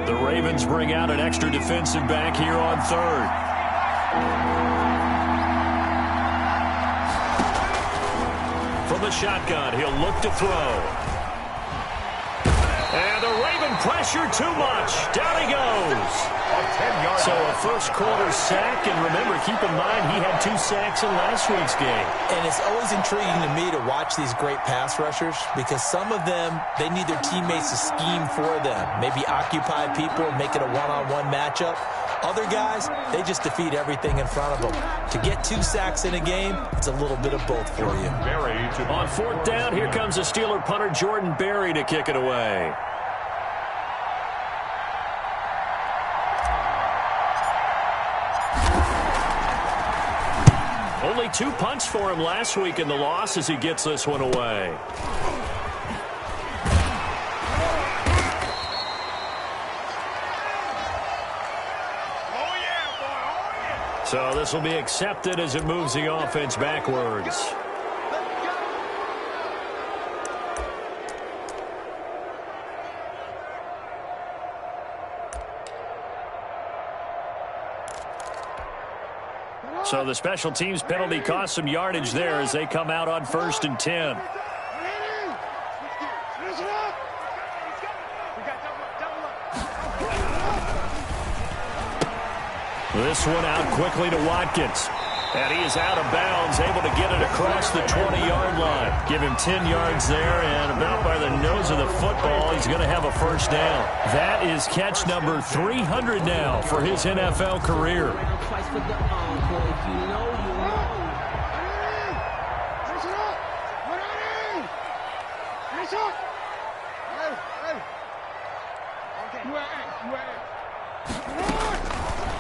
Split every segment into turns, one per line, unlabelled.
The Ravens bring out an extra defensive back here on third. From the shotgun, he'll look to throw. And the Raven pressure too much. Down he goes. So a first-quarter sack, and remember, keep in mind he had 2 sacks in last week's game.
And it's always intriguing to me to watch these great pass rushers because some of them, they need their teammates to scheme for them. Maybe occupy people and make it a one-on-one matchup. Other guys, they just defeat everything in front of them. To get 2 sacks in a game, it's a little bit of both for you.
On 4th down, here comes the Steeler punter Jordan Berry to kick it away. Only 2 punts for him last week in the loss as he gets this one away. So this will be accepted as it moves the offense backwards. So the special teams penalty cost some yardage there as they come out on 1st and 10. This one out quickly to Watkins. And he is out of bounds, able to get it across the 20-yard line. Give him 10 yards there, and about by the nose of the football, he's going to have a first down. That is catch number 300 now for his NFL career.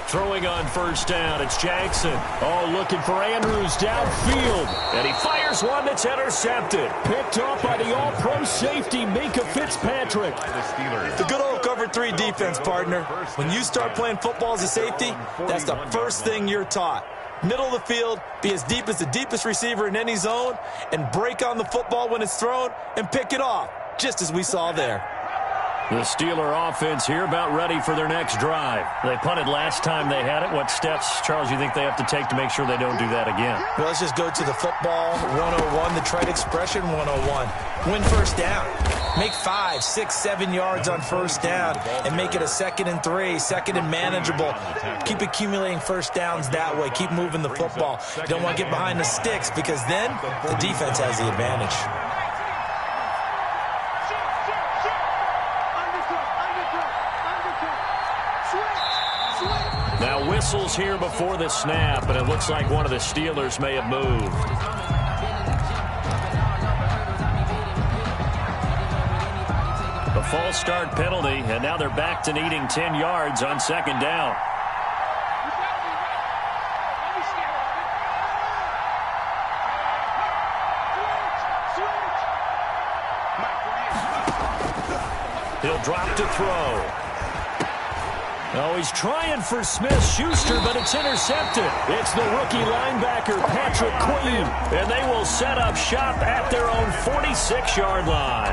Throwing on 1st down, it's Jackson. Oh, looking for Andrews downfield. And he fires one that's intercepted. Picked off by the all-pro safety, Minka Fitzpatrick.
The good old cover 3 defense, partner. When you start playing football as a safety, that's the first thing you're taught. Middle of the field, be as deep as the deepest receiver in any zone, and break on the football when it's thrown and pick it off, just as we saw there.
The Steeler offense here about ready for their next drive. They punted last time they had it. What steps, Charles, you think they have to take to make sure they don't do that again?
Well, let's just go to the football 101, the trite expression 101. Win 1st down. Make 5, 6, 7 yards on 1st down and make it a 2nd and 3, 2nd and manageable. Keep accumulating 1st downs that way. Keep moving the football. You don't want to get behind the sticks because then the defense has the advantage.
Now whistles here before the snap, and it looks like one of the Steelers may have moved. The false start penalty, and now they're back to needing 10 yards on 2nd down. He'll drop to throw. Oh, he's trying for Smith-Schuster, but it's intercepted. It's the rookie linebacker, Patrick Queen, and they will set up shop at their own 46-yard line.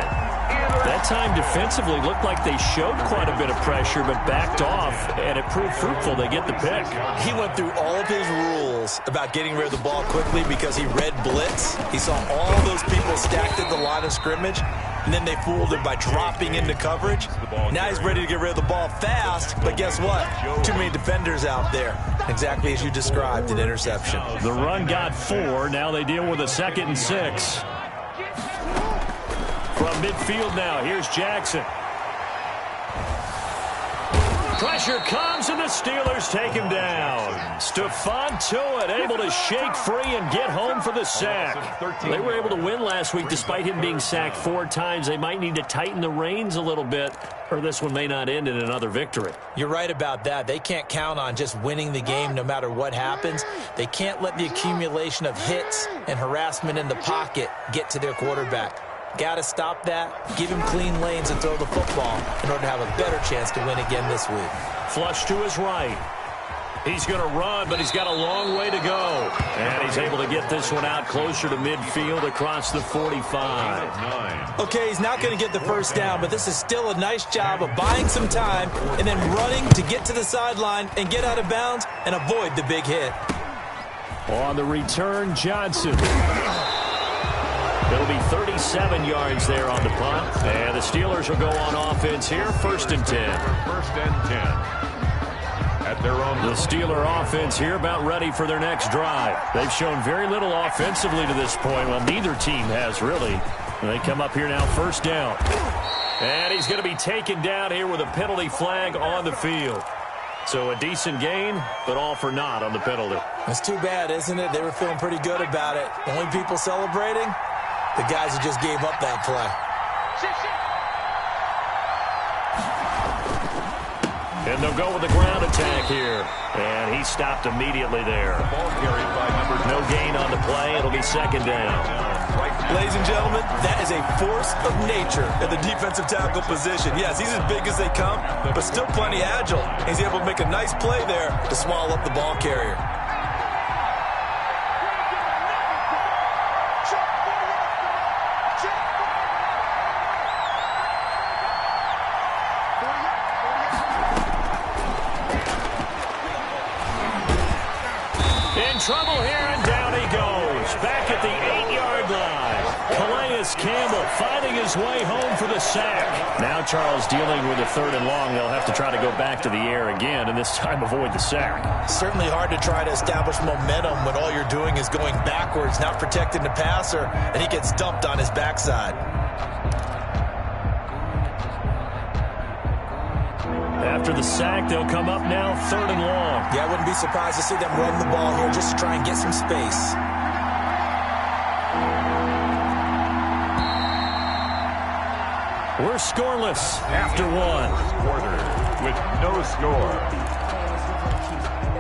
That time defensively looked like they showed quite a bit of pressure, but backed off, and it proved fruitful. They get the pick.
He went through all of his rules about getting rid of the ball quickly because he read blitz. He saw all those people stacked at the line of scrimmage, and then they fooled him by dropping into coverage. Now he's ready to get rid of the ball fast, but guess what? Too many defenders out there. Exactly as you described, an interception.
The run got 4. Now they deal with a 2nd and 6. From midfield now, here's Jackson. Pressure comes, and the Steelers take him down. Stephon Tuitt able to shake free and get home for the sack. They were able to win last week despite him being sacked 4 times. They might need to tighten the reins a little bit, or this one may not end in another victory.
You're right about that. They can't count on just winning the game no matter what happens. They can't let the accumulation of hits and harassment in the pocket get to their quarterback. Got to stop that, give him clean lanes and throw the football in order to have a better chance to win again this week.
Flush to his right. He's going to run, but he's got a long way to go. And he's able to get this one out closer to midfield across the 45.
Okay, he's not going to get the first down, but this is still a nice job of buying some time and then running to get to the sideline and get out of bounds and avoid the big hit.
On the return, Johnson. It'll be 37 yards there on the punt. And the Steelers will go on offense here, 1st and 10.
First and 10. At their own.
The Steeler offense here about ready for their next drive. They've shown very little offensively to this point. Well, neither team has really. They come up here now, 1st down. And he's going to be taken down here with a penalty flag on the field. So a decent gain, but all for naught on the penalty.
That's too bad, isn't it? They were feeling pretty good about it. The only people celebrating, the guys who just gave up that play.
And they'll go with the ground attack here. And he stopped immediately there.
Ball carried by
no gain on the play. It'll be 2nd down.
Ladies and gentlemen, that is a force of nature at the defensive tackle position. Yes, he's as big as they come, but still plenty agile. He's able to make a nice play there to swallow up the ball carrier.
Trouble here, and down he goes. Back at the 8-yard line. Calais Campbell finding his way home for the sack. Now Charles dealing with a 3rd and long. They'll have to try to go back to the air again, and this time avoid the sack.
Certainly hard to try to establish momentum when all you're doing is going backwards, not protecting the passer, and he gets dumped on his backside.
After the sack, they'll come up now 3rd and long.
Yeah, I wouldn't be surprised to see them run the ball here just to try and get some space.
We're scoreless after one.
Quarter with no score.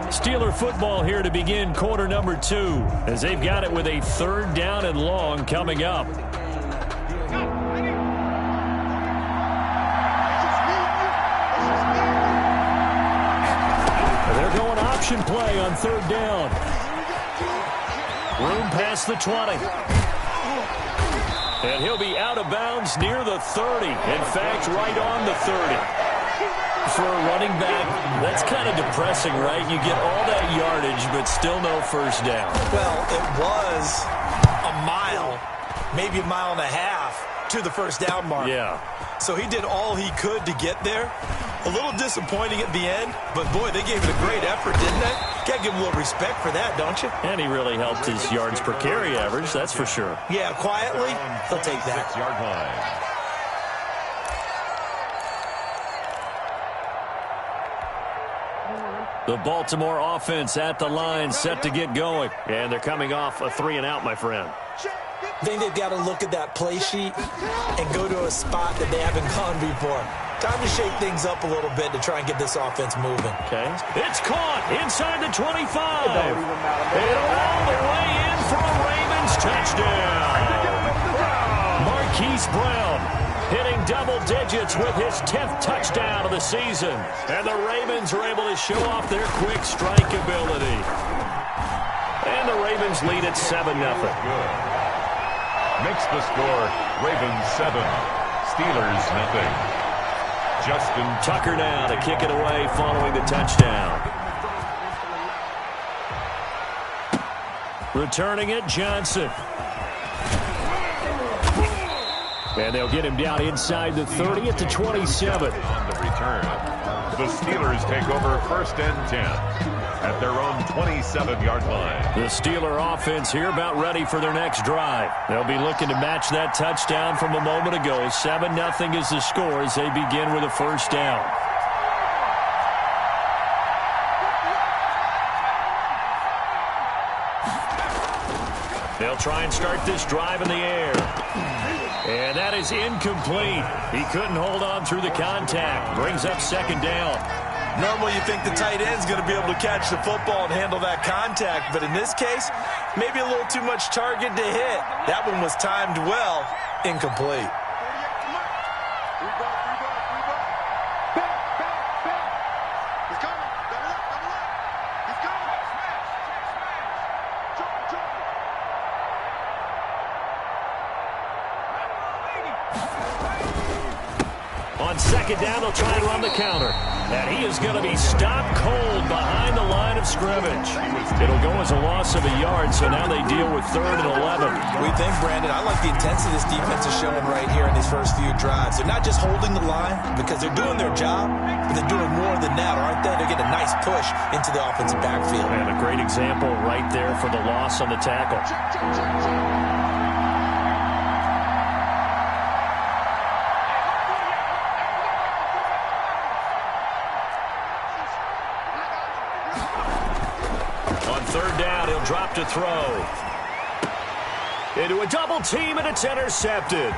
Steeler football here to begin quarter number 2 as they've got it with a 3rd down and long coming up. Option play on 3rd down. Room past the 20. And he'll be out of bounds near the 30. In fact, right on the 30. For a running back, that's kind of depressing, right? You get all that yardage, but still no first down.
Well, it was a mile, maybe a mile and a half to the first down mark.
Yeah.
So he did all he could to get there. A little disappointing at the end, but boy, they gave it a great effort, didn't they? Got to give him a little respect for that, don't you?
And he really helped his yards per carry average, that's for sure.
Yeah, quietly, they'll take that.
6-yard line.
The Baltimore offense at the line, set to get going. And they're coming off a 3-and-out, my friend.
I think they've got to look at that play sheet and go to a spot that they haven't gone before. Time to shake things up a little bit to try and get this offense moving.
Okay. It's caught inside the 25. And all the way in for a Ravens touchdown. Marquise Brown hitting double digits with his 10th touchdown of the season. And the Ravens are able to show off their quick strike ability. And the Ravens lead at 7-0.
Makes the score Ravens 7, Steelers 0. Justin
Tucker now to kick it away following the touchdown. Returning it, Johnson. And they'll get him down inside the 30 at the 27.
On the return, the Steelers take over 1st and 10 at their own 27-yard line.
The Steeler offense here about ready for their next drive. They'll be looking to match that touchdown from a moment ago. 7-0 is the score as they begin with a 1st down. They'll try and start this drive in the air. And that is incomplete. He couldn't hold on through the contact. Brings up 2nd down.
Normally you think the tight end's going to be able to catch the football and handle that contact, but in this case, maybe a little too much target to hit. That one was timed well, incomplete.
On second down, they'll try and run the counter. And he is going to be stopped cold behind the line of scrimmage. It'll go as a loss of a yard, so now they deal with 3rd and 11.
We think, Brandon, I like the intensity this defense is showing right here in these first few drives. They're not just holding the line because they're doing their job, but they're doing more than that, aren't they? They're getting a nice push into the offensive backfield.
And a great example right there for the loss on the tackle. Drop to throw. Into a double team, and it's intercepted.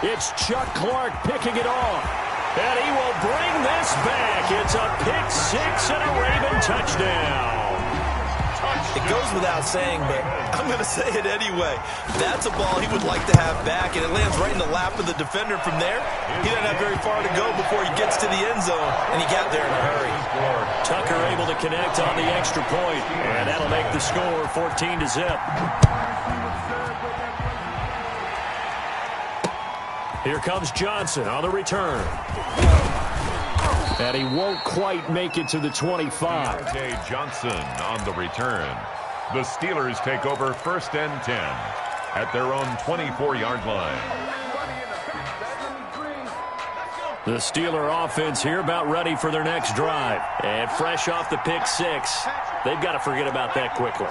It's Chuck Clark picking it off. And he will bring this back. It's a pick 6 and a Raven touchdown.
It goes without saying, but I'm going to say it anyway. That's a ball he would like to have back, and it lands right in the lap of the defender from there. He doesn't have very far to go before he gets to the end zone, and he got there in a hurry.
Tucker able to connect on the extra point, and that'll make the score 14-0. Here comes Johnson on the return. And he won't quite make it to the 25.
Jay Johnson on the return. The Steelers take over 1st and 10 at their own 24-yard line.
The Steeler offense here about ready for their next drive. And fresh off the pick 6, they've got to forget about that quickly.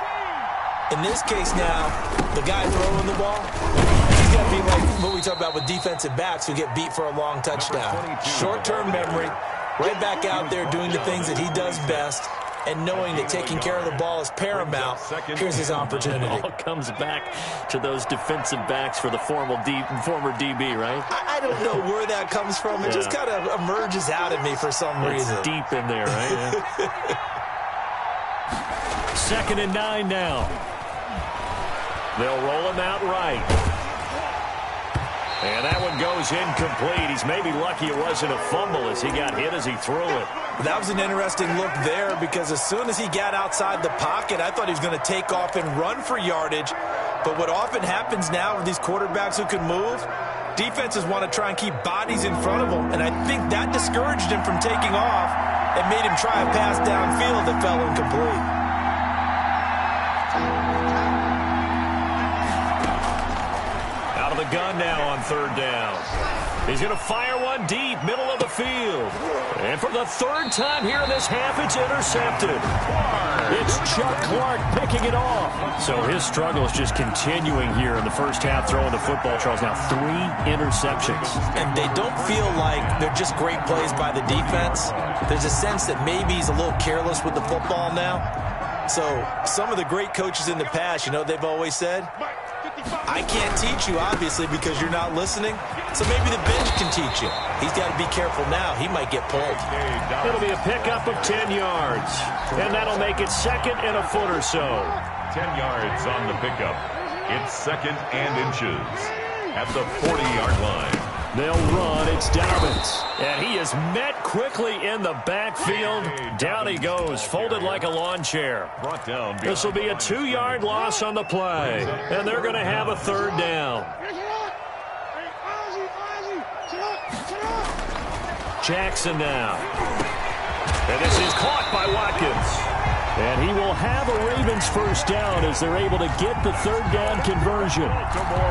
In this case now, the guy throwing the ball, he's got to be like what we talk about with defensive backs who get beat for a long touchdown. Short-term memory. Right back out there doing the things that he does best and knowing that taking care of the ball is paramount. Here's his opportunity.
It all comes back to those defensive backs for the former DB, right?
I don't know where that comes from. It just kind of emerges out of me for some reason.
It's deep in there, right? Yeah. 2nd and 9 now. They'll roll him out right. And that one goes incomplete. He's maybe lucky it wasn't a fumble as he got hit as he threw it.
That was an interesting look there because as soon as he got outside the pocket, I thought he was going to take off and run for yardage. But what often happens now with these quarterbacks who can move, defenses want to try and keep bodies in front of them. And I think that discouraged him from taking off and made him try a pass downfield that fell incomplete.
The gun now on 3rd down. He's going to fire one deep, middle of the field. And for the 3rd time here in this half, it's intercepted. It's Chuck Clark picking it off. So his struggle is just continuing here in the first half, throwing the football. Charles, now 3 interceptions.
And they don't feel like they're just great plays by the defense. There's a sense that maybe he's a little careless with the football now. So some of the great coaches in the past, you know, they've always said, I can't teach you, obviously, because you're not listening. So maybe the bench can teach you. He's got to be careful now. He might get pulled.
It'll be a pickup of 10 yards. And that'll make it 2nd and a foot or so.
10 yards on the pickup. It's 2nd and inches at the 40-yard line.
They'll run. It's Dobbins. And he is met quickly in the backfield. Down he goes, folded like a lawn chair.
Brought down.
This will be a 2-yard loss on the play. And they're going to have a 3rd down. Jackson now. And this is caught by Watkins. And he will have a Ravens 1st down as they're able to get the 3rd down conversion.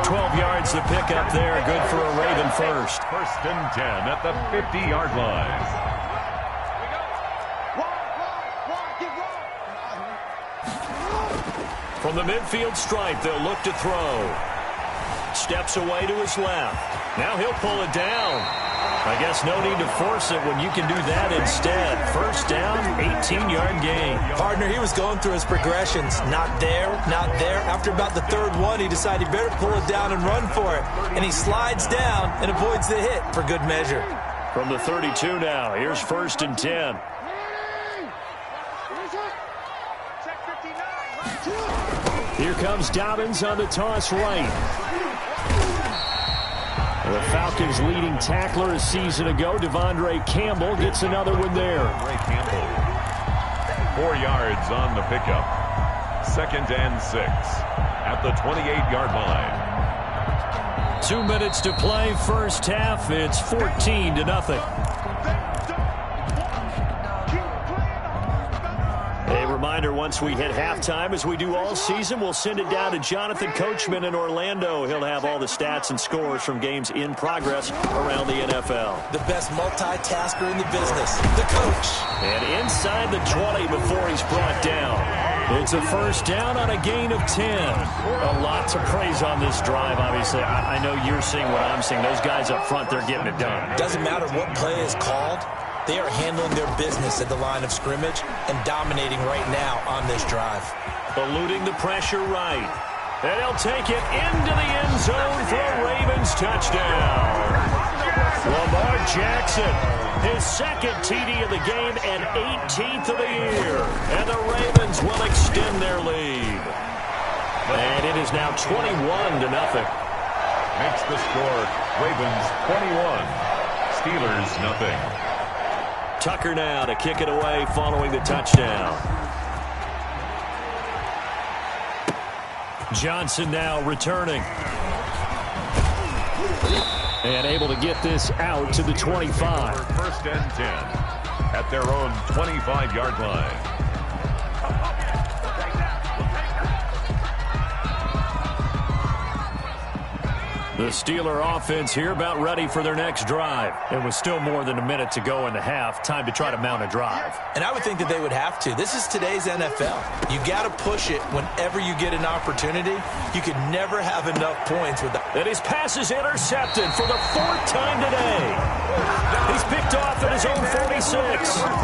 12 yards to pick up there. Good for a Raven 1st.
1st and 10 at the 50-yard line.
From the midfield stripe, they'll look to throw. Steps away to his left. Now he'll pull it down. I guess no need to force it when you can do that instead. 1st down, 18-yard gain.
Partner, he was going through his progressions. Not there, not there. After about the 3rd one, he decided he better pull it down and run for it. And he slides down and avoids the hit for good measure.
From the 32 now, here's 1st and 10. Here comes Dobbins on the toss right. The Falcons' leading tackler a season ago, Devondre Campbell, gets another one there.
4 yards on the pickup. 2nd and 6 at the 28-yard line.
2 minutes to play first half. It's 14-0. A reminder, once we hit halftime, as we do all season, we'll send it down to Jonathan Coachman in Orlando. He'll have all the stats and scores from games in progress around the NFL.
The best multitasker in the business, the coach.
And inside the 20 before he's brought down. It's a first down on a gain of 10. A lot to praise on this drive, obviously. I know you're seeing what I'm seeing. Those guys up front, they're getting it done.
Doesn't matter what play is called. They are handling their business at the line of scrimmage and dominating right now on this drive.
Eluding the pressure right. And he'll take it into the end zone for a Ravens touchdown. Lamar Jackson, his second TD of the game and 18th of the year. And the Ravens will extend their lead. And it is now 21-0.
Makes the score Ravens 21, Steelers nothing.
Tucker now to kick it away following the touchdown. Johnson now returning. And able to get this out to the 25.
First and 10 at their own 25-yard line.
The Steeler offense here about ready for their next drive. It was still more than a minute to go in the half. Time to try to mount a drive.
And I would think that they would have to. This is today's NFL. You got to push it whenever you get an opportunity. You could never have enough points with that.
And his pass is intercepted for the 4th time today. He's picked off at his own 46.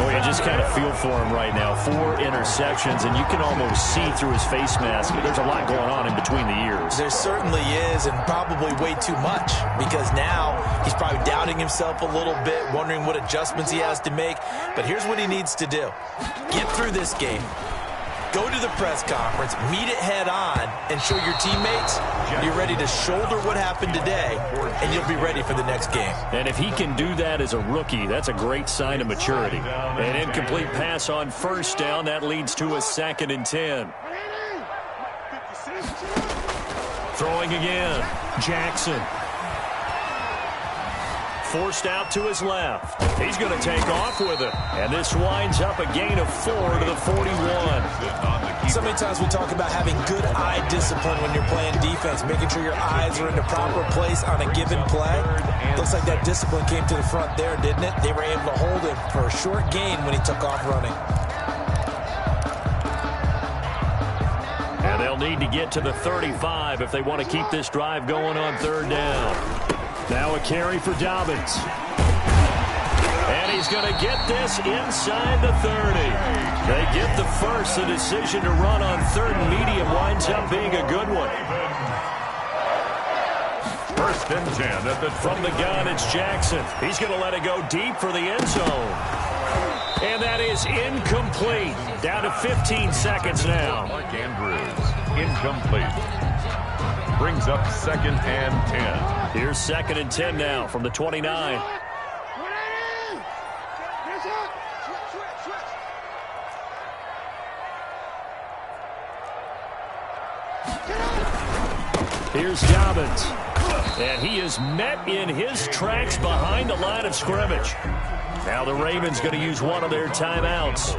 Boy, you just kind of feel for him right now. 4 interceptions, and you can almost see through his face mask. There's a lot going on in between the ears.
There certainly is, and probably way too much, because now he's probably doubting himself a little bit, wondering what adjustments he has to make. But here's what he needs to do. Get through this game. Go to the press conference, meet it head on, and show your teammates you're ready to shoulder what happened today, and you'll be ready for the next game.
And if he can do that as a rookie, that's a great sign of maturity. An incomplete pass on first down. That leads to a 2nd and 10. Throwing again. Jackson. Forced out to his left. He's going to take off with it. And this winds up a gain of 4 to the 41.
So many times we talk about having good eye discipline when you're playing defense, making sure your eyes are in the proper place on a given play. Looks like that discipline came to the front there, didn't it? They were able to hold him for a short gain when he took off running.
And they'll need to get to the 35 if they want to keep this drive going on 3rd down. Now a carry for Dobbins. And he's going to get this inside the 30. They get the first. The decision to run on 3rd and medium winds up being a good one.
1st and 10 at the
from the gun. It's Jackson. He's going to let it go deep for the end zone. And that is incomplete. Down to 15 seconds now.
Mark Andrews, incomplete. Brings up 2nd and 10.
Here's 2nd and 10 now from the 29. Here's Dobbins. And he is met in his tracks behind the line of scrimmage. Now the Ravens going to use one of their timeouts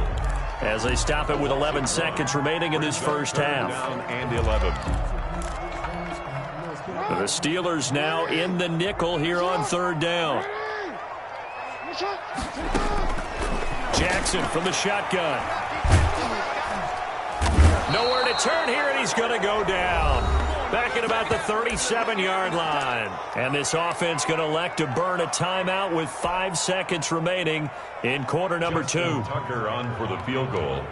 as they stop it with 11 seconds remaining in this first half.
And 11.
The Steelers now in the nickel here on 3rd down. Jackson from the shotgun. Nowhere to turn here, and he's going to go down. Back at about the 37-yard line. And this offense going to elect to burn a timeout with 5 seconds remaining in quarter number 2.
Tucker on for the field goal.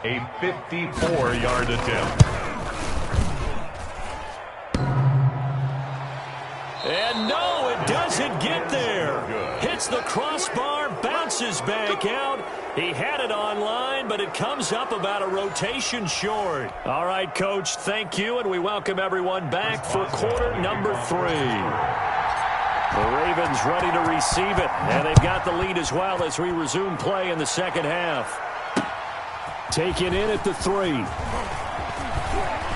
A 54-yard attempt.
And no, it doesn't get there. Hits the crossbar, bounces back out. He had it online, but it comes up about a rotation short. All right, Coach, thank you, and we welcome everyone back for quarter number 3. The Ravens ready to receive it, and they've got the lead as well as we resume play in the second half. Taken in at the 3.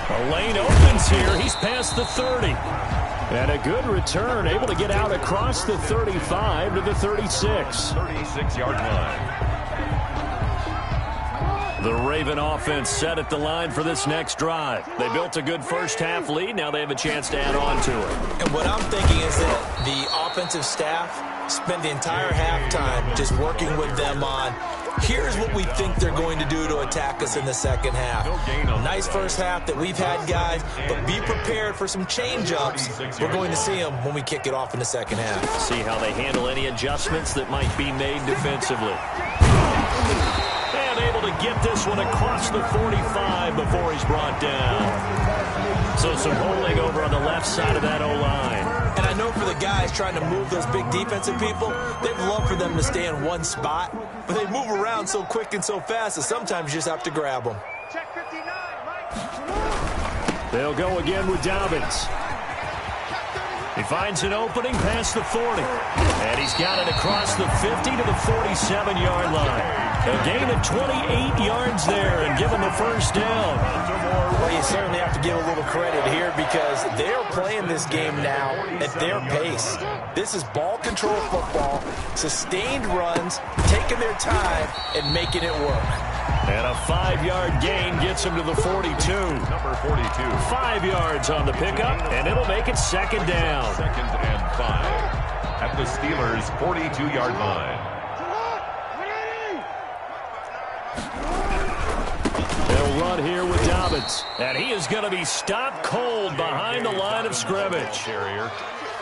A lane opens here. He's past the 30. And a good return, able to get out across the 35 to the 36.
36-yard line.
The Raven offense set at the line for this next drive. They built a good first-half lead. Now they have a chance to add on to it.
And what I'm thinking is that the offensive staff spent the entire halftime just working with them on, here's what we think they're going to do to attack us in the second half. Nice first half that we've had, guys, but be prepared for some change-ups. We're going to see them when we kick it off in the second half.
See how they handle any adjustments that might be made defensively. And able to get this one across the 45 before he's brought down. So some holding over on the left side of that O-line.
And I know for the guys trying to move those big defensive people, they'd love for them to stay in one spot, but they move around so quick and so fast that sometimes you just have to grab them.
Check 59, right.
They'll go again with Dobbins. He finds an opening past the 40. And he's got it across the 50 to the 47-yard line. A gain of 28 yards there and give him the first down.
Well, you certainly have to give a little credit here because they're playing this game now at their pace. This is ball control football, sustained runs, taking their time and making it work.
And a 5-yard gain gets him to the 42.
Number 42.
5 yards on the pickup, and it'll make it second down.
2nd and 5 at the Steelers' 42-yard line.
They'll run here with Dobbins, and he is going to be stopped cold behind the line of scrimmage.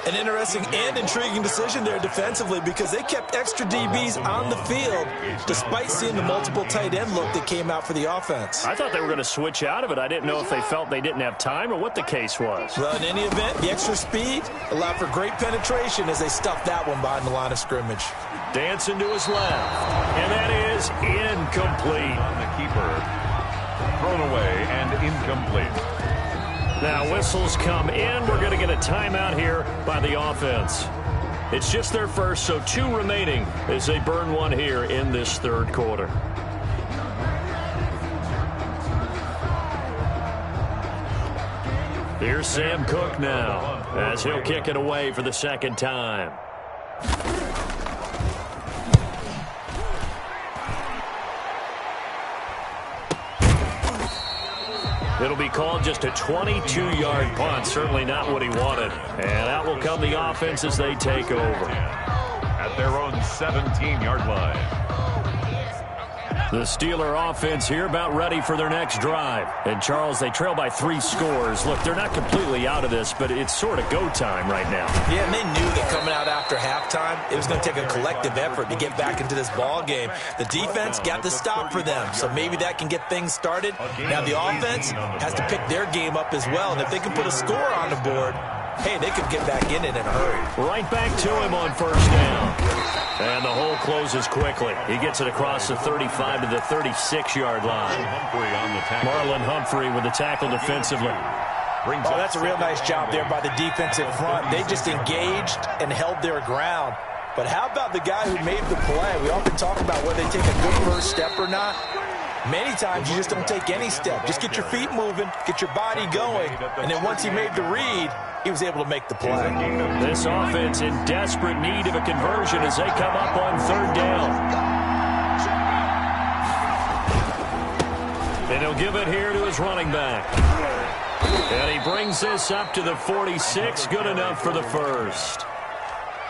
An interesting and intriguing decision there defensively because they kept extra DBs on the field despite seeing the multiple tight end look that came out for the offense.
I thought they were going to switch out of it. I didn't know if they felt they didn't have time or what the case was.
Well, in any event, the extra speed allowed for great penetration as they stuffed that one behind the line of scrimmage.
Dancing to his left, and that is incomplete.
On the keeper, thrown away and incomplete.
Now whistles come in. We're going to get a timeout here by the offense. It's just their first, so 2 remaining as they burn one here in this third quarter. Here's Sam Cook now as he'll kick it away for the second time. It'll be called just a 22-yard punt. Certainly not what he wanted. And out will come the offense as they take over.
At their own 17-yard line.
The Steeler offense here about ready for their next drive. And, Charles, they trail by 3 scores. Look, they're not completely out of this, but it's sort of go time right now. Yeah,
and they knew that coming out after halftime, it was going to take a collective effort to get back into this ball game. The defense got the stop for them, so maybe that can get things started. Now the offense has to pick their game up as well, and if they can put a score on the board, hey, they could get back in it in a hurry.
Right back to him on first down. And the hole closes quickly. He gets it across the 35 to the 36-yard line. Marlon Humphrey with the tackle defensively.
Oh, that's a real nice job there by the defensive front. They just engaged and held their ground. But how about the guy who made the play? We often talk about whether they take a good first step or not. Many times you just don't take any step. Just get your feet moving, get your body going, and then once he made the read, he was able to make the play.
This offense in desperate need of a conversion as they come up on third down. And he'll give it here to his running back. And he brings this up to the 46. Good enough for the first.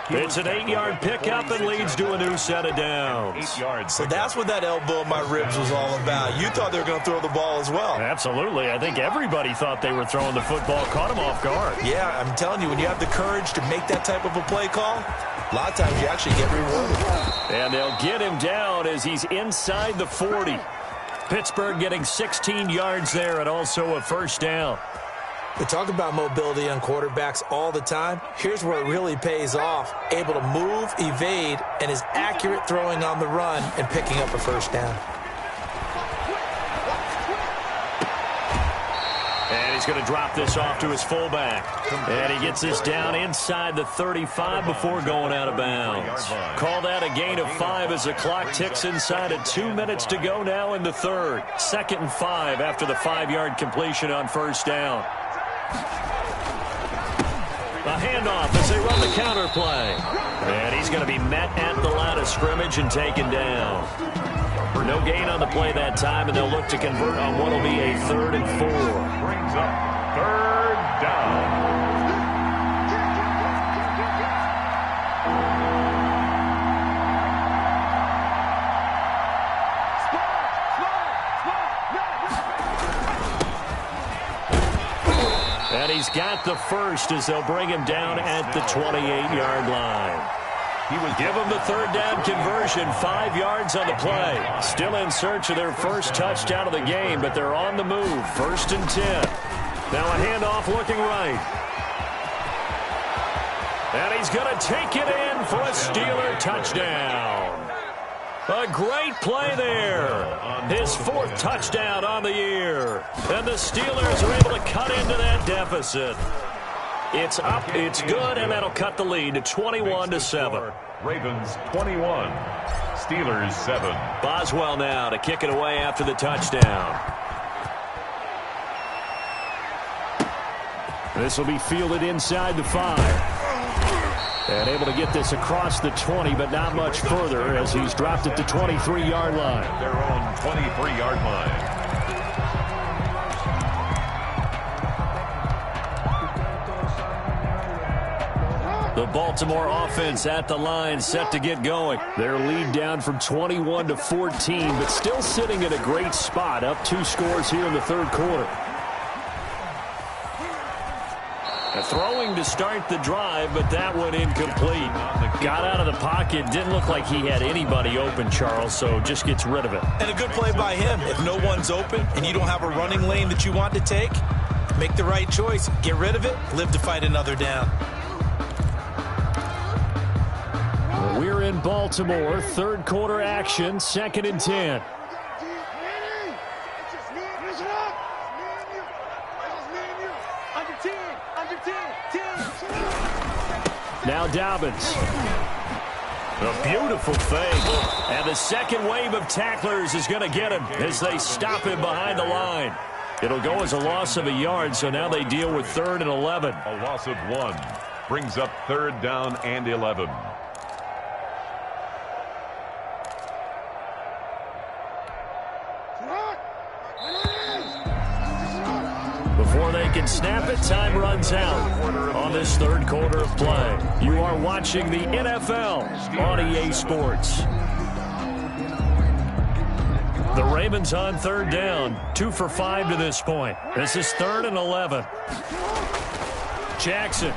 It's an 8-yard pickup and leads to a new set of downs.
8 yards.
So that's what that elbow in my ribs was all about. You thought they were going to throw the ball as well.
Absolutely. I think everybody thought they were throwing the football, caught him off guard.
Yeah, I'm telling you, when you have the courage to make that type of a play call, a lot of times you actually get rewarded.
And they'll get him down as he's inside the 40. Pittsburgh getting 16 yards there and also a first down.
We talk about mobility on quarterbacks all the time. Here's where it really pays off. Able to move, evade, and is accurate throwing on the run and picking up a first down.
And he's going to drop this off to his fullback. And he gets this down inside the 35 before going out of bounds. Call that a gain of 5 as the clock ticks inside of 2 minutes to go now in the third. 2nd and 5 after the 5-yard completion on first down. A handoff as they run the counter play. And he's going to be met at the line of scrimmage and taken down. No gain on the play that time, and they'll look to convert on what will be a 3rd and 4.
Brings up 3rd down.
And he's got the first as they'll bring him down at the 28-yard line. Give them the 3rd down conversion, 5 yards on the play. Still in search of their first touchdown of the game, but they're on the move. 1st and 10. Now a handoff looking right. And he's going to take it in for a Steeler touchdown. A great play there. His 4th touchdown on the year. And the Steelers are able to cut into that deficit. It's up, it's good, and that'll cut the lead to 21-7.
Ravens 21, Steelers 7.
Boswell now to kick it away after the touchdown. This will be fielded inside the 5. And able to get this across the 20, but not much further as he's dropped at the 23-yard line.
Their own 23-yard line.
The Baltimore offense at the line, set to get going. Their lead down from 21 to 14, but still sitting at a great spot, up 2 scores here in the 3rd quarter. Throwing to start the drive, but that one incomplete. Got out of the pocket, didn't look like he had anybody open, Charles, so just gets rid of it.
And a good play by him. If no one's open and you don't have a running lane that you want to take, make the right choice. Get rid of it, live to fight another down.
We're in Baltimore, 3rd quarter action, 2nd and 10. Now Dobbins. A beautiful fake. And the second wave of tacklers is going to get him as they stop him behind the line. It'll go as a loss of a yard, so now they deal with 3rd and 11.
A loss of 1 brings up 3rd down and 11.
Before they can snap it, time runs out on this 3rd quarter of play. You are watching the NFL on EA Sports. The Ravens on 3rd down, 2 for 5 to this point. This is 3rd and 11. Jackson.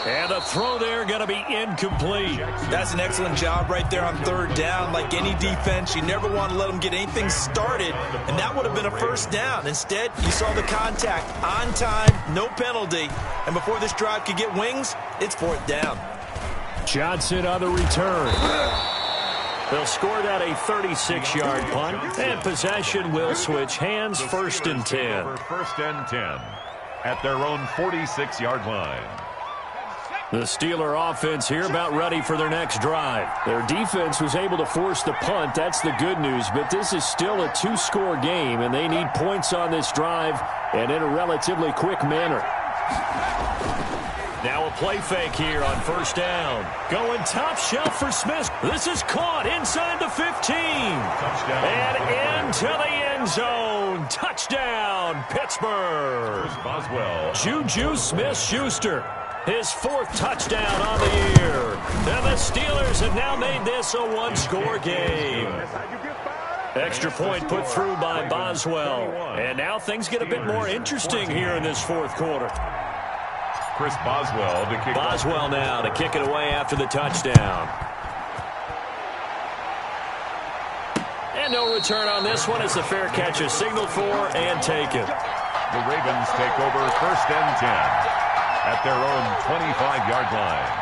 And the throw there going to be incomplete.
That's an excellent job right there on 3rd down. Like any defense, you never want to let them get anything started, and that would have been a 1st down. Instead, you saw the contact on time, no penalty, and before this drive could get wings, it's 4th down.
Johnson on the return. They'll score that a 36-yard punt, and possession will switch hands. 1st and 10.
1st and 10 at their own 46-yard line.
The Steeler offense here about ready for their next drive. Their defense was able to force the punt. That's the good news, but this is still a 2-score game, and they need points on this drive and in a relatively quick manner. Now a play fake here on 1st down. Going top shelf for Smith. This is caught inside the 15.
Touchdown.
And into the end zone. Touchdown, Pittsburgh.
Boswell.
Juju Smith-Schuster. His 4th touchdown on the year. And the Steelers have now made this a 1-score game. Extra point put through by Boswell. And now things get a bit more interesting here in this 4th quarter.
Chris Boswell to kick.
Boswell now to kick it away after the touchdown. And no return on this one as the fair catch is signaled for and taken.
The Ravens take over 1st and 10. At their own 25-yard line.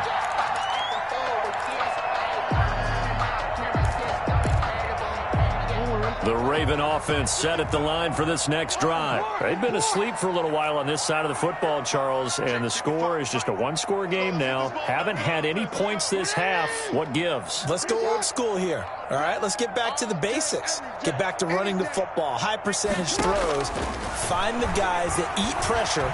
The Raven offense set at the line for this next drive. They've been asleep for a little while on this side of the football, Charles, and the score is just a one-score game now. Haven't had any points this half. What gives?
Let's go old school here. All right, let's get back to the basics. Get back to running the football, high percentage throws. Find the guys that eat pressure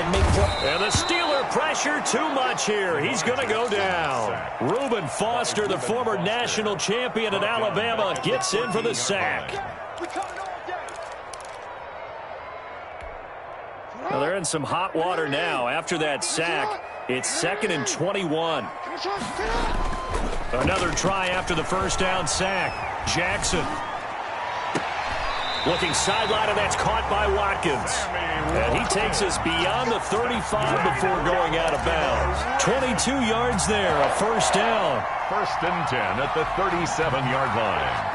and make plays.
And the Steeler pressure too much here. He's going to go down. Reuben Foster, the former national champion at Alabama, gets in for the sack. Well, they're in some hot water now. After that sack, it's 2nd and 21. Another try after the first down sack. Jackson. Looking sideline, and that's caught by Watkins. And he takes us beyond the 35 before going out of bounds. 22 yards there, a first down.
1st and 10 at the 37-yard line.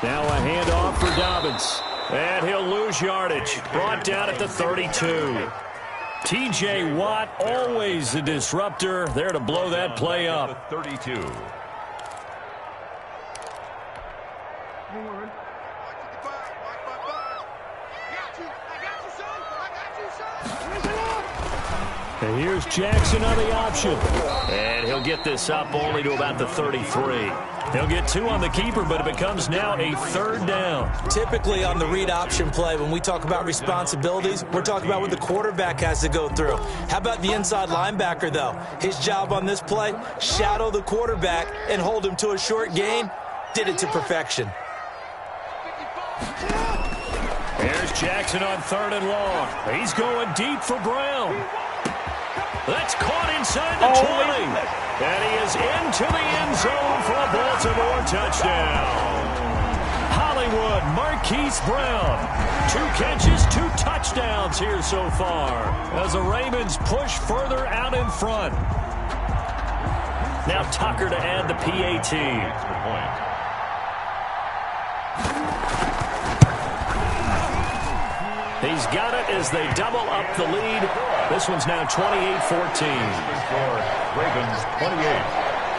Now a handoff for Dobbins. And he'll lose yardage. Brought down at the 32. T.J. Watt, always a disruptor, there to blow that play up.
32.
And here's Jackson on the option. And he'll get this up only to about the 33. He'll get 2 on the keeper, but it becomes now a 3rd down.
Typically on the read option play, when we talk about responsibilities, we're talking about what the quarterback has to go through. How about the inside linebacker, though? His job on this play, shadow the quarterback and hold him to a short gain. Did it to perfection.
There's Jackson on 3rd and long. He's going deep for Brown. That's caught inside the 20. And he is into the end zone for a Baltimore touchdown. Hollywood Marquise Brown. 2 catches, 2 touchdowns here so far as the Ravens push further out in front. Now Tucker to add the PAT.
Extra point.
He's got it as they double up the lead. This one's now 28-14.
Ravens 28.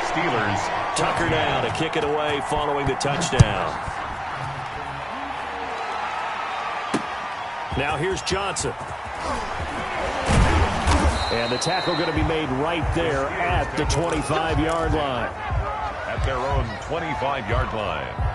Steelers.
Tucker now to kick it away following the touchdown. Now here's Johnson. And the tackle going to be made right there at the 25-yard line.
At their own 25-yard line.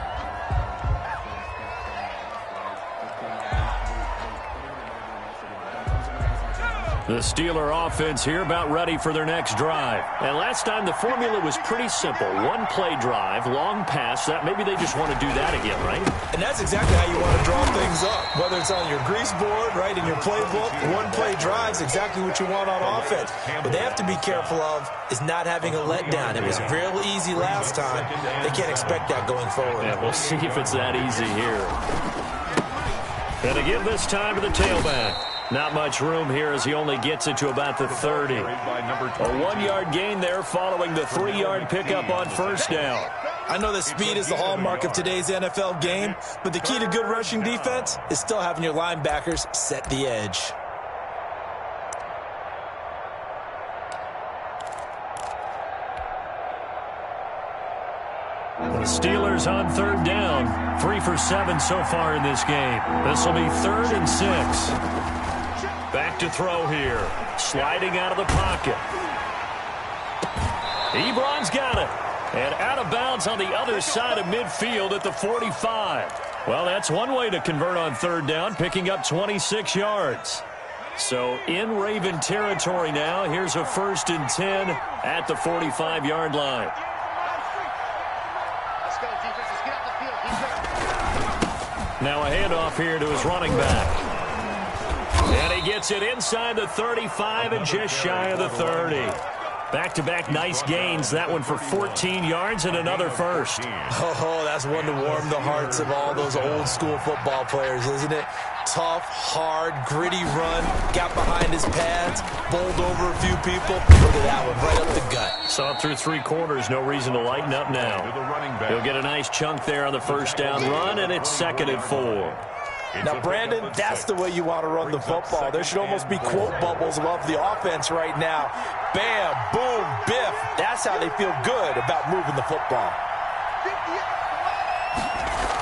The Steeler offense here about ready for their next drive. And last time the formula was pretty simple. 1-play drive, long pass. That maybe they just want to do that again, right?
And that's exactly how you want to draw things up. Whether it's on your grease board, right, in your playbook, 1-play drive is exactly what you want on offense. What they have to be careful of is not having a letdown. It was real easy last time. They can't expect that going forward.
Yeah, we'll see if it's that easy here. Gonna give this time to the tailback. Not much room here as he only gets it to about the 30. A 1-yard gain there following the 3-yard pickup on first down.
I know that speed is the hallmark of today's NFL game, but the key to good rushing defense is still having your linebackers set the edge.
The Steelers on 3rd down. 3 for 7 so far in this game. This will be 3rd and 6. Back to throw here. Sliding out of the pocket. Ebron's got it. And out of bounds on the other side of midfield at the 45. Well, that's one way to convert on 3rd down, picking up 26 yards. So in Raven territory now. Here's a 1st and 10 at the 45-yard line. Now a handoff here to his running back. And he gets it inside the 35 and just shy of the 30. Back-to-back nice gains. That one for 14 yards and another first.
Oh, that's one to warm the hearts of all those old-school football players, isn't it? Tough, hard, gritty run. Got behind his pads, bowled over a few people. Look at that one, right up the gut.
Saw it through 3 quarters. No reason to lighten up now. He'll get a nice chunk there on the first down run, and it's 2nd and 4.
Now, Brandon, that's the way you want to run the football. There should almost be quote bubbles above the offense right now. Bam, boom, biff. That's how they feel good about moving the football.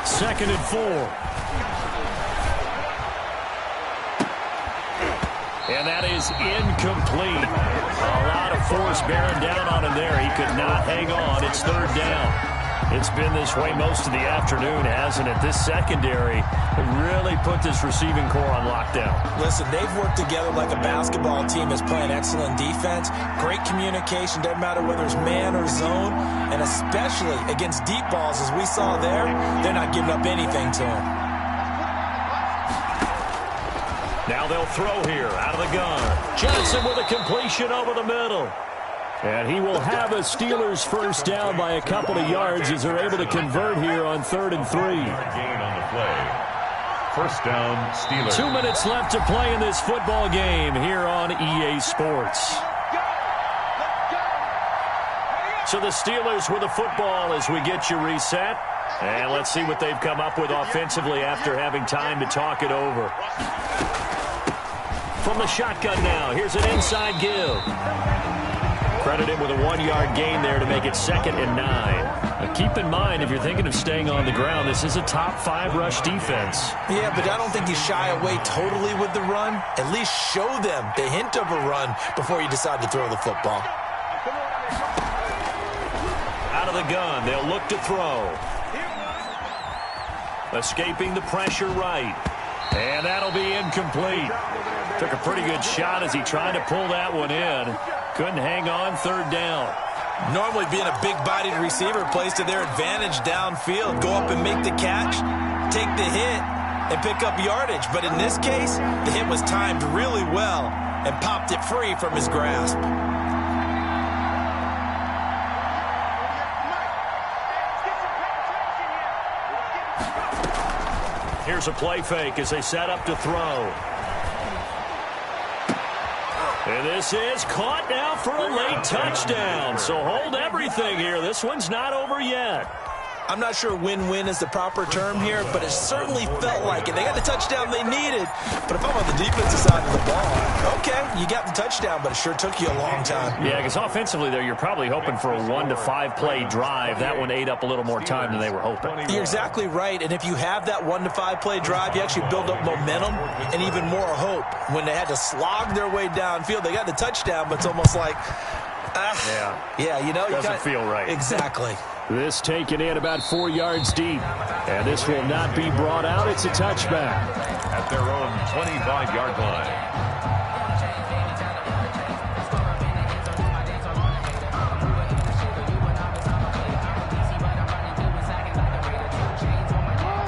2nd and 4. And that is incomplete. A lot of force bearing down on him there. He could not hang on. It's 3rd down. It's been this way most of the afternoon, hasn't it? This secondary really put this receiving core on lockdown.
Listen, they've worked together like a basketball team is playing excellent defense. Great communication, doesn't matter whether it's man or zone. And especially against deep balls, as we saw there, they're not giving up anything to them.
Now they'll throw here out of the gun. Johnson with a completion over the middle. And he will have a Steelers first down by a couple of yards as they're able to convert here on 3rd and 3.
Gain on the play. First down, Steelers.
2 minutes left to play in this football game here on EA Sports. So the Steelers with the football as we get you reset. And let's see what they've come up with offensively after having time to talk it over. From the shotgun now, here's an inside give. Credit him with a 1-yard gain there to make it 2nd and 9. Now keep in mind, if you're thinking of staying on the ground, this is a top 5 rush defense.
Yeah, but I don't think you shy away totally with the run. At least show them the hint of a run before you decide to throw the football.
Out of the gun, they'll look to throw. Escaping the pressure right. And that'll be incomplete. Took a pretty good shot as he tried to pull that one in. Couldn't hang on, 3rd down.
Normally being a big-bodied receiver plays to their advantage downfield. Go up and make the catch, take the hit, and pick up yardage. But in this case, the hit was timed really well and popped it free from his grasp.
Here's a play fake as they set up to throw. And this is caught now for a late touchdown. So hold everything here. This one's not over yet.
I'm not sure win-win is the proper term here, but it certainly felt like it. They got the touchdown they needed. But if I'm on the defensive side of the ball, okay, you got the touchdown, but it sure took you a long time.
Yeah, because offensively there, you're probably hoping for a 1 to 5 play drive. That one ate up a little more time than they were hoping.
You're exactly right. And if you have that 1 to 5 play drive, you actually build up momentum and even more hope. When they had to slog their way downfield, they got the touchdown, but it's almost like, yeah, you know,
doesn't feel right.
Exactly.
This taken in about 4 yards deep. And this will not be brought out. It's a touchback.
At their own 25-yard line.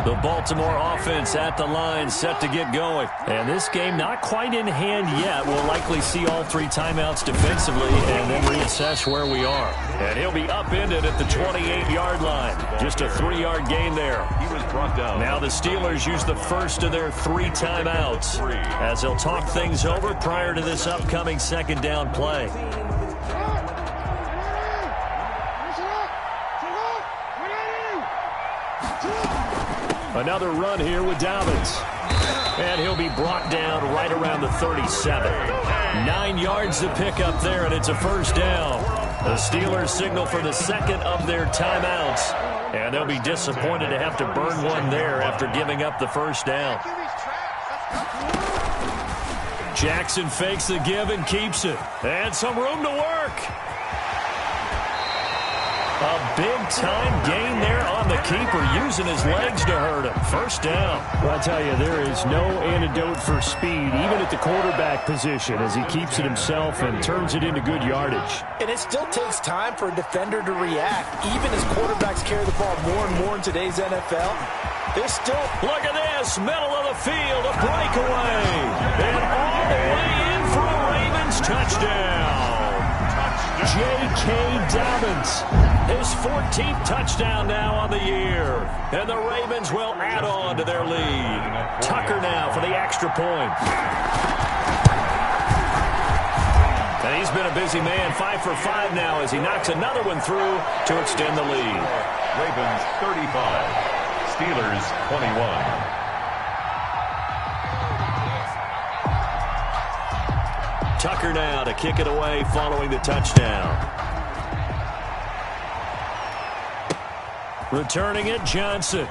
The Baltimore offense at the line, set to get going. And this game not quite in hand yet. We'll likely see all 3 timeouts defensively and then reassess where we are. And he'll be upended at the 28-yard line. Just a 3-yard gain there.
He was brought down.
Now the Steelers use the first of their 3 timeouts as they'll talk things over prior to this upcoming 2nd down play. Another run here with Dobbins. And he'll be brought down right around the 37. 9 yards to pick up there, and it's a first down. The Steelers signal for the 2nd of their timeouts. And they'll be disappointed to have to burn one there after giving up the first down. Jackson fakes the give and keeps it. And some room to work. A big-time gain there on the keeper, using his legs to hurt him. First down. Well, I tell you, there is no antidote for speed, even at the quarterback position, as he keeps it himself and turns it into good yardage.
And it still takes time for a defender to react. Even as quarterbacks carry the ball more and more in today's NFL, they're still...
Look at this, middle of the field, a breakaway. And all the way in for a Ravens touchdown. J.K. Dobbins, his 14th touchdown now on the year. And the Ravens will add on to their lead. Tucker now for the extra point. And he's been a busy man, 5 for 5 now as he knocks another one through to extend the lead.
Ravens 35, Steelers 21.
Tucker now to kick it away following the touchdown. Returning it, Johnson.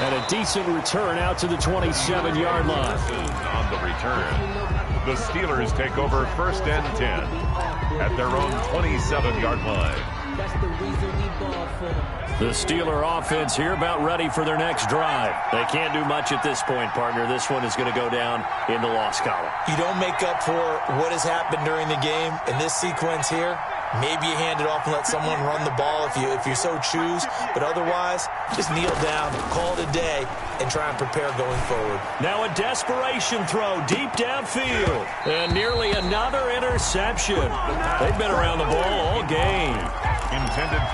And a decent return out to the 27-yard line.
On the return, the Steelers take over 1st and 10 at their own 27-yard line.
The Steeler offense here about ready for their next drive. They can't do much at this point, partner. This one is going to go down in the loss column.
You don't make up for what has happened during the game in this sequence here. Maybe you hand it off and let someone run the ball if you so choose. But otherwise, just kneel down, call it a day, and try and prepare going forward.
Now a desperation throw deep downfield. And nearly another interception. They've been around the ball all game.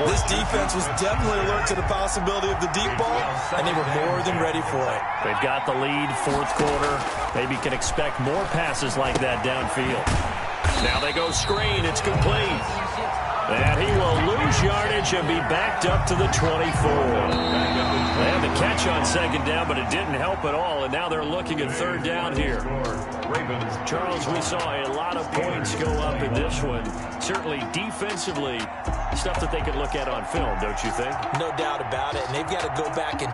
This defense was definitely alert to the possibility of the deep ball, and they were more than ready for it.
They've got the lead, 4th quarter. Maybe can expect more passes like that downfield. Now they go screen. It's complete. And he will lose yardage and be backed up to the 24. They had the catch on 2nd down, but it didn't help at all, and now they're looking at 3rd down here. Charles, we saw a lot of points go up in this one. Certainly defensively, stuff that they could look at on film, don't you think?
No doubt about it, and they've got to go back and